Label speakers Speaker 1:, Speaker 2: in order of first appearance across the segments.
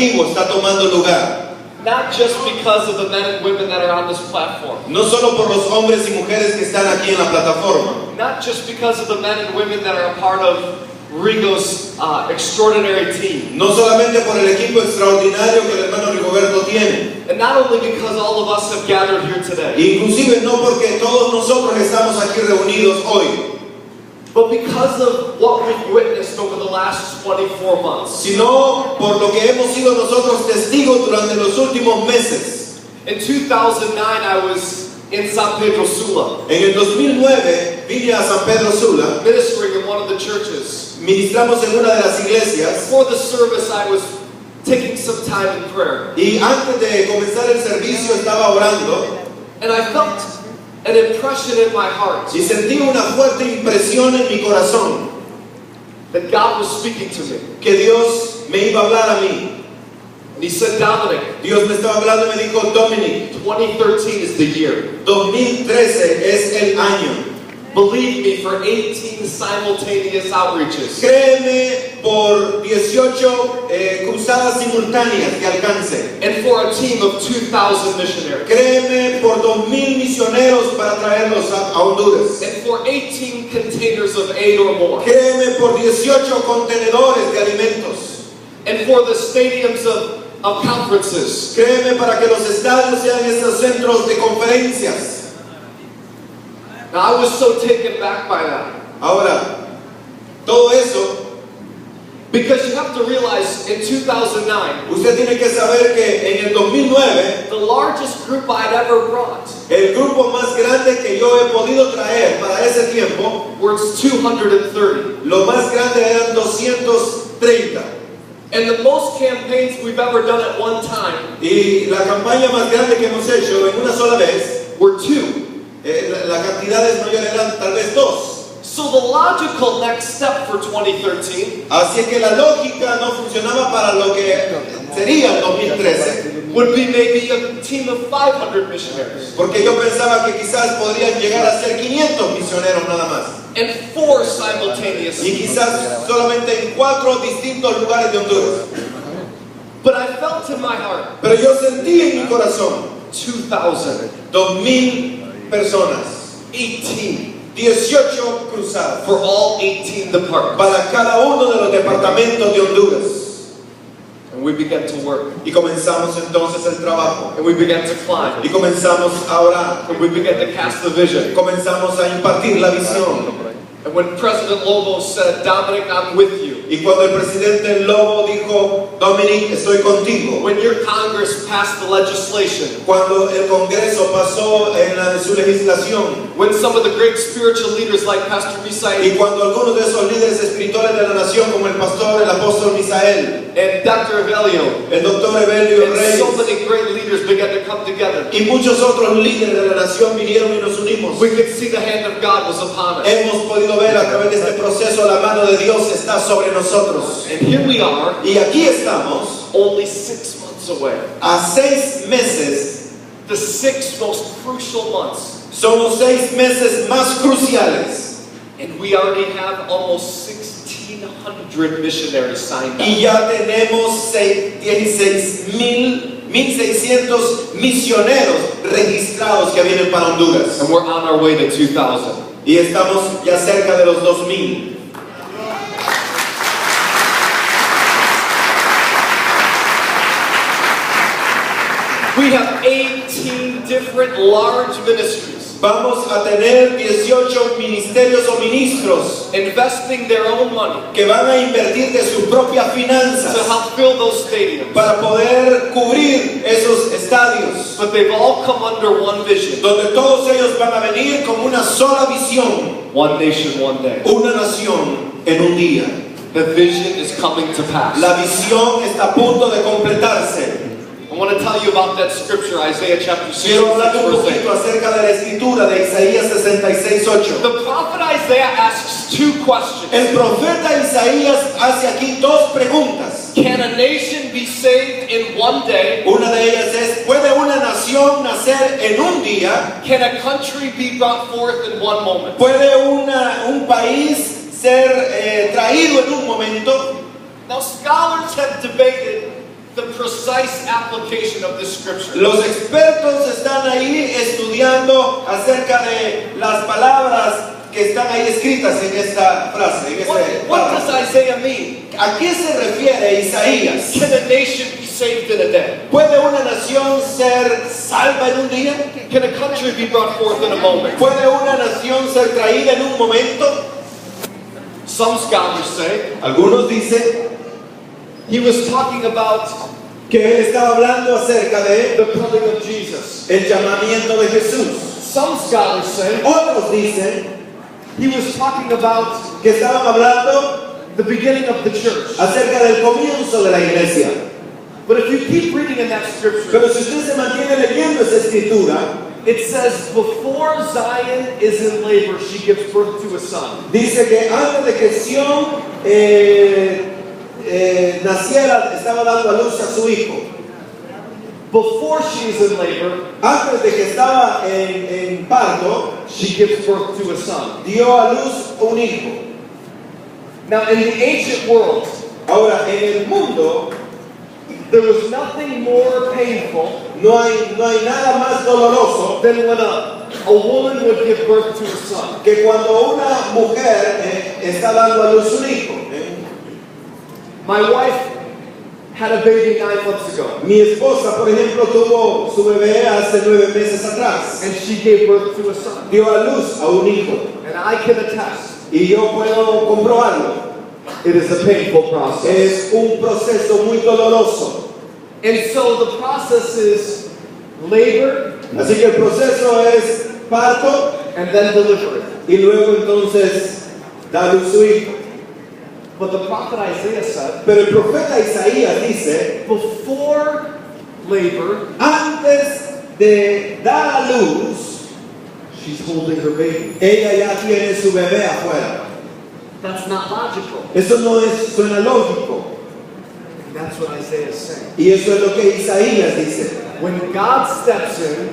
Speaker 1: archivo está tomando lugar.
Speaker 2: Not just because of the men and women that are on this platform.
Speaker 1: No solo por los hombres y mujeres que están aquí en la plataforma.
Speaker 2: Not just because of the men and women that are a part of Rigo's extraordinary team.
Speaker 1: No solamente por el equipo extraordinario que el hermano Rigoberto tiene.
Speaker 2: And not only because all of us have gathered here today.
Speaker 1: Inclusive no porque todos nosotros estamos aquí reunidos hoy.
Speaker 2: But because of what we've witnessed over the last 24 months.
Speaker 1: Sino por lo que hemos sido nosotros testigos durante los últimos meses.
Speaker 2: In 2009 I was in San Pedro Sula.
Speaker 1: En el 2009 vine a San Pedro Sula.
Speaker 2: Ministering in one of the churches.
Speaker 1: Ministramos en una de las iglesias.
Speaker 2: Before the service I was taking some time in prayer.
Speaker 1: Y antes de comenzar el servicio estaba orando.
Speaker 2: And I felt an impression in my heart.
Speaker 1: Y sentí una fuerte impresión en mi corazón.
Speaker 2: That God was speaking to me.
Speaker 1: Que Dios me iba a hablar a mí.
Speaker 2: And He said, Dominic.
Speaker 1: Dios me estaba hablando y me dijo, Dominic.
Speaker 2: 2013 is the year.
Speaker 1: 2013 es el año.
Speaker 2: Believe me, for 18 simultaneous outreaches.
Speaker 1: Créeme por 18 cruzadas simultáneas de alcance.
Speaker 2: And for a team of 2,000 missionaries.
Speaker 1: Créeme por 2,000 misioneros para traerlos a Honduras.
Speaker 2: And for 18 containers of aid or more.
Speaker 1: Créeme por 18 contenedores de alimentos.
Speaker 2: And for the stadiums of conferences.
Speaker 1: Créeme para que los estadios sean esos centros de conferencias.
Speaker 2: Now I was so taken back by that.
Speaker 1: Ahora, todo eso,
Speaker 2: because you have to realize in 2009,
Speaker 1: usted tiene que saber que en el 2009,
Speaker 2: the largest group I'd ever brought,
Speaker 1: el grupo más grande que yo he podido traer para ese tiempo,
Speaker 2: was 230.
Speaker 1: Lo más grande eran 230.
Speaker 2: And the most campaigns we've ever done at one time,
Speaker 1: y la campaña más grande que hemos hecho en una sola vez,
Speaker 2: were 2.
Speaker 1: La cantidades mayores eran tal vez 2.
Speaker 2: So the logical next step for 2013,
Speaker 1: así es que la lógica no funcionaba para lo que sería el 2013,
Speaker 2: would be maybe a team of 500 missionaries.
Speaker 1: Porque yo pensaba que quizás podrían llegar a ser 500 misioneros nada más.
Speaker 2: And 4 simultaneous.
Speaker 1: Y quizás solamente en 4 distintos lugares de Honduras.
Speaker 2: But I felt in my heart,
Speaker 1: pero yo sentí en mi corazón
Speaker 2: 2,000,
Speaker 1: 2,000 personas, 18 cruzadas,
Speaker 2: for all 18 departments.
Speaker 1: para cada uno de los departamentos de Honduras.
Speaker 2: And we began to work.
Speaker 1: Y comenzamos entonces el trabajo.
Speaker 2: And we began to climb.
Speaker 1: Y comenzamos a orar.
Speaker 2: And we began to cast the vision.
Speaker 1: Comenzamos a impartir la visión.
Speaker 2: And when President Lobo said, Dominic, I'm with you.
Speaker 1: Y cuando el presidente Lobo dijo, Dominic, estoy contigo.
Speaker 2: When your Congress passed the legislation.
Speaker 1: Cuando el Congreso pasó en su legislación.
Speaker 2: When some of the great spiritual leaders like Pastor Misael.
Speaker 1: Y cuando algunos de esos líderes espirituales de la nación, como el pastor, el apóstol Misael.
Speaker 2: And Dr. Evelio.
Speaker 1: El doctor Evelio Reyes.
Speaker 2: So many great leaders began to come together.
Speaker 1: Y muchos otros líderes de la nación vinieron y nos unimos.
Speaker 2: We could see the hand of God was upon us.
Speaker 1: Hemos podido ver a través de este proceso la mano de Dios está sobre nosotros.
Speaker 2: And here we are.
Speaker 1: Y aquí estamos.
Speaker 2: Only 6 months away.
Speaker 1: A 6 meses.
Speaker 2: The 6 most crucial months.
Speaker 1: Son los 6 meses más cruciales.
Speaker 2: And we already have almost 1,600 missionaries signed up.
Speaker 1: Y ya tenemos 1,600 misioneros registrados que vienen para Honduras.
Speaker 2: And we're on our way to 2,000.
Speaker 1: Y estamos ya cerca de los 2,000.
Speaker 2: We have 18 different large ministries.
Speaker 1: Vamos a tener 18 ministerios o ministros
Speaker 2: investing their own money
Speaker 1: que van a invertir de sus propias finanzas
Speaker 2: to help fill those stadiums.
Speaker 1: para poder cubrir esos estadios.
Speaker 2: But they've all come under one vision.
Speaker 1: Donde todos ellos van a venir con una sola visión.
Speaker 2: One nation, one day.
Speaker 1: Una nación en un día.
Speaker 2: The vision is coming to pass.
Speaker 1: La visión está a punto de completarse.
Speaker 2: I want to tell you about that scripture, Isaiah chapter 6.
Speaker 1: Quiero hablar un poquito acerca de la escritura de Isaías 66:8.
Speaker 2: The prophet Isaiah asks 2 questions.
Speaker 1: El profeta Isaías hace aquí 2 preguntas.
Speaker 2: Can a nation be saved in one day?
Speaker 1: Una de ellas es, ¿puede una nación nacer en un día?
Speaker 2: Can a country be brought forth in one moment?
Speaker 1: ¿Puede un país ser traído en un momento?
Speaker 2: Now scholars have debated the precise application of this scripture.
Speaker 1: Los expertos están ahí estudiando acerca de las palabras que están ahí escritas en esta frase, en este
Speaker 2: What does
Speaker 1: párrafo.
Speaker 2: Isaiah mean?
Speaker 1: ¿A qué se refiere Isaías?
Speaker 2: Can a nation be saved in a day?
Speaker 1: ¿Puede una nación ser salva en un día?
Speaker 2: Can a country be brought forth in a moment?
Speaker 1: ¿Puede una nación ser traída en un momento?
Speaker 2: Some scholars say
Speaker 1: Algunos dicen
Speaker 2: he was talking about
Speaker 1: que él estaba hablando acerca de
Speaker 2: the coming of Jesus.
Speaker 1: el llamamiento de Jesús.
Speaker 2: Some scholars say
Speaker 1: Otros dicen
Speaker 2: he was talking about
Speaker 1: que estaban hablando
Speaker 2: the beginning of the church.
Speaker 1: acerca del comienzo de la iglesia.
Speaker 2: But if you keep reading in that scripture,
Speaker 1: Pero si usted se mantiene leyendo esa escritura,
Speaker 2: it says, before Zion is in labor, she gives birth to a son.
Speaker 1: dice que antes de que Sión naciera, estaba dando a luz a su hijo.
Speaker 2: Before she is in labor,
Speaker 1: Antes de que estaba en parto,
Speaker 2: she gives birth to a son.
Speaker 1: dio a luz un hijo.
Speaker 2: Now, in the ancient world,
Speaker 1: Ahora, en el mundo
Speaker 2: there was nothing more painful
Speaker 1: no hay nada más doloroso
Speaker 2: than when a woman would give birth to a son.
Speaker 1: que cuando una mujer está dando a luz un hijo.
Speaker 2: My wife had a baby 9 months ago,
Speaker 1: Mi esposa, por ejemplo, tuvo su bebé hace 9 meses atrás.
Speaker 2: and she gave birth to a son.
Speaker 1: Dio a luz a un hijo.
Speaker 2: And I can attest,
Speaker 1: Y yo puedo comprobarlo.
Speaker 2: it is a painful process.
Speaker 1: Es un proceso muy doloroso.
Speaker 2: And so the process is labor
Speaker 1: Así que el proceso es parto
Speaker 2: and then delivery.
Speaker 1: y luego entonces da luz su hijo.
Speaker 2: But the prophet Isaiah said,
Speaker 1: Pero el profeta Isaías dice,
Speaker 2: before labor,
Speaker 1: antes de dar a luz,
Speaker 2: she's holding her baby.
Speaker 1: ella ya tiene su bebé afuera.
Speaker 2: That's not logical.
Speaker 1: Eso no suena lógico.
Speaker 2: That's what Isaiah is saying.
Speaker 1: Y eso es lo que Isaías dice.
Speaker 2: When God steps in,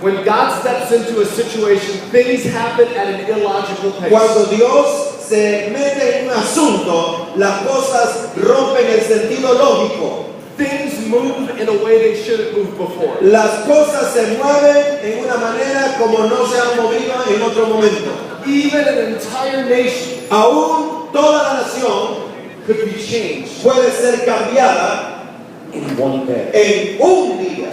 Speaker 2: when God steps into a situation, things happen at an illogical
Speaker 1: Cuando
Speaker 2: pace.
Speaker 1: Dios se mete en un asunto, las cosas rompen el sentido lógico.
Speaker 2: Things move in a way they shouldn't move before.
Speaker 1: Las cosas se mueven en una manera como no se han movido en otro momento.
Speaker 2: Even an entire nation
Speaker 1: Aún toda la nación
Speaker 2: could be changed
Speaker 1: puede ser cambiada
Speaker 2: in one day.
Speaker 1: en un día.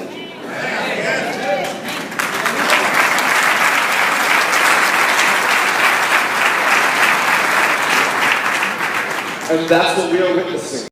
Speaker 2: And that's what we are witnessing.